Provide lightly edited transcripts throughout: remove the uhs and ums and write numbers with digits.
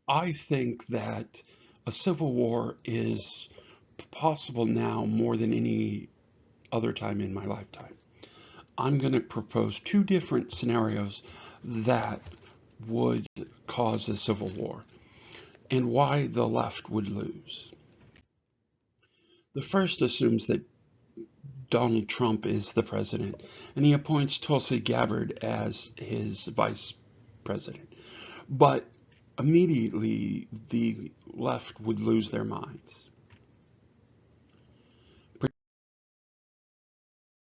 I think that a civil war is possible now more than any other time in my lifetime. I'm going to propose two different scenarios that would cause a civil war and why the left would lose. The first assumes that Donald Trump is the president and he appoints Tulsi Gabbard as his vice president. But immediately the left would lose their minds,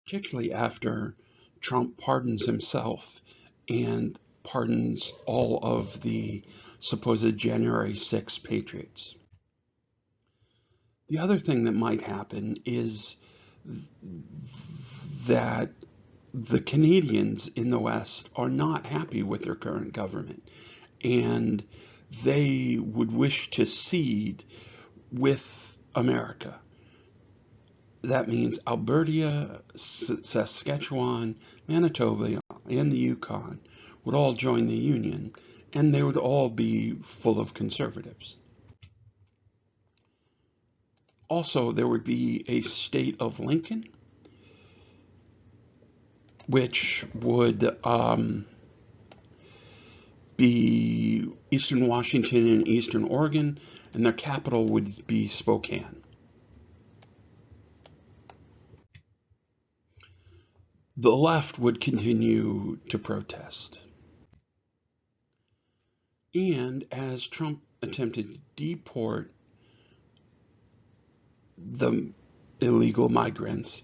particularly after Trump pardons himself and pardons all of the supposed January 6 patriots. The other thing that might happen is that the Canadians in the West are not happy with their current government, and they would wish to cede with America. That means Alberta, Saskatchewan, Manitoba, and the Yukon would all join the Union, and they would all be full of conservatives. Also, there would be a state of Lincoln, which would be Eastern Washington and Eastern Oregon, and their capital would be Spokane. The left would continue to protest. And as Trump attempted to deport the illegal migrants,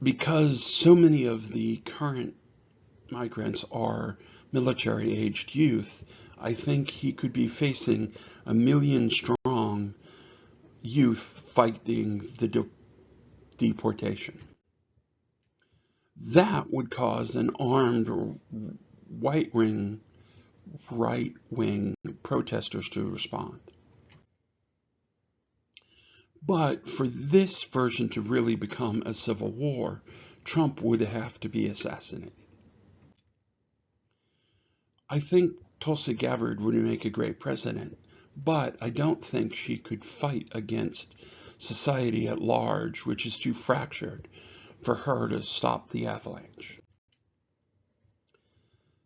because so many of the current migrants are military-aged youth, I think he could be facing 1 million-strong youth fighting the deportation. That would cause an armed right-wing protesters to respond. But for this version to really become a civil war, Trump would have to be assassinated. I think Tulsi Gabbard would make a great president, but I don't think she could fight against society at large, which is too fractured for her to stop the avalanche.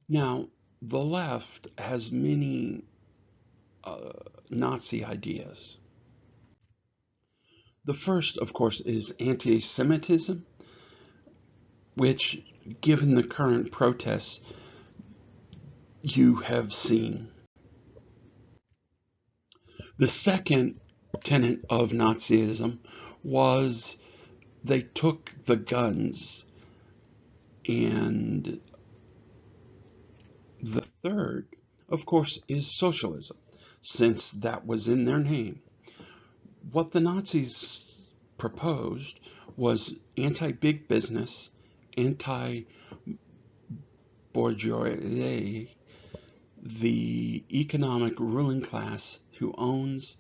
Now, the left has many Nazi ideas. The first, of course, is anti-Semitism, which, given the current protests, you have seen. The second tenet of Nazism was they took the guns, and the third, of course, is socialism, since that was in their name. What the Nazis proposed was anti-big business, anti-bourgeoisie, the economic ruling class who owns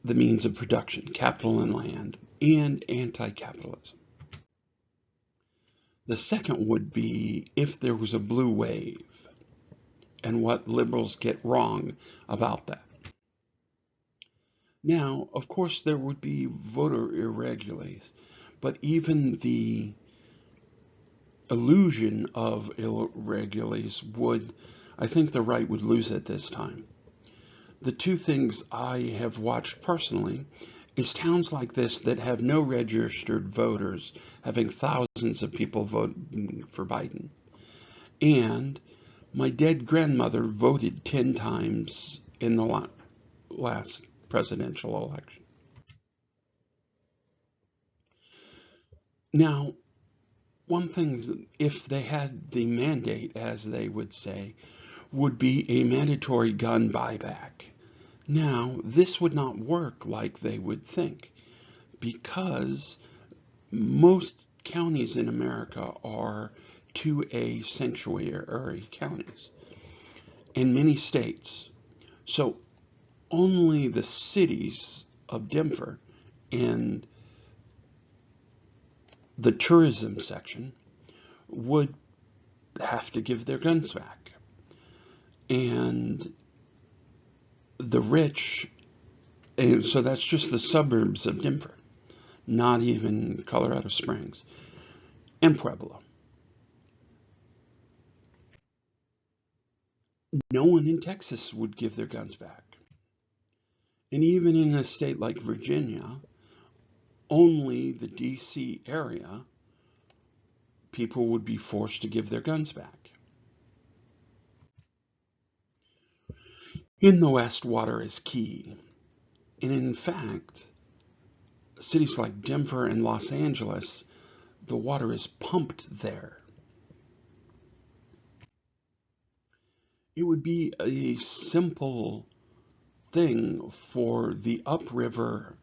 the means of production, capital and land, and anti-capitalism. The second would be if there was a blue wave, and what liberals get wrong about that. Now, of course, there would be voter irregularities, but even the illusion of irregularities would, I think the right would lose at this time. The two things I have watched personally is towns like this that have no registered voters having thousands of people voting for Biden. And my dead grandmother voted 10 times in the last presidential election. Now, one thing, if they had the mandate, as they would say, would be a mandatory gun buyback. Now, this would not work like they would think, because most counties in America are 2A sanctuary counties in many states. So only the cities of Denver and the tourism section would have to give their guns back. And the rich, and so that's just the suburbs of Denver, not even Colorado Springs and Pueblo. No one in Texas would give their guns back. And even in a state like Virginia, only the DC area, people would be forced to give their guns back. In the West, water is key. And in fact, cities like Denver and Los Angeles, the water is pumped there. It would be a simple thing for the upriver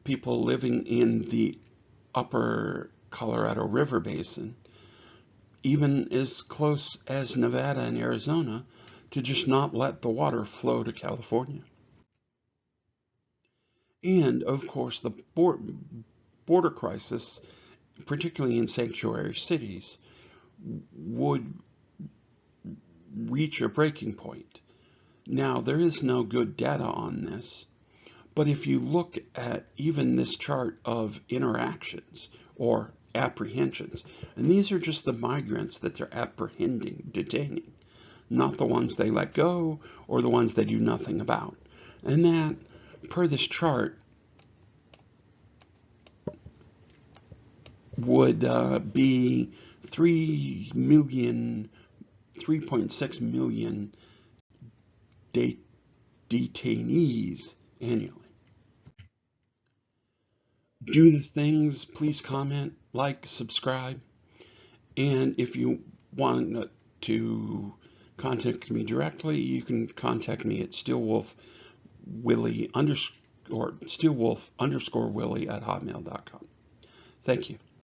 people living in the upper Colorado River Basin, even as close as Nevada and Arizona, to just not let the water flow to California. And of course, the border crisis, particularly in sanctuary cities, would reach a breaking point. Now, there is no good data on this, but if you look at even this chart of interactions or apprehensions, and these are just the migrants that they're apprehending, detaining, not the ones they let go or the ones they do nothing about. And that, per this chart, would be 3.6 million detainees annually. Do the things, please comment, like, subscribe, and if you want to contact me directly, you can contact me at steelwolf_Willie at hotmail.com. Thank you.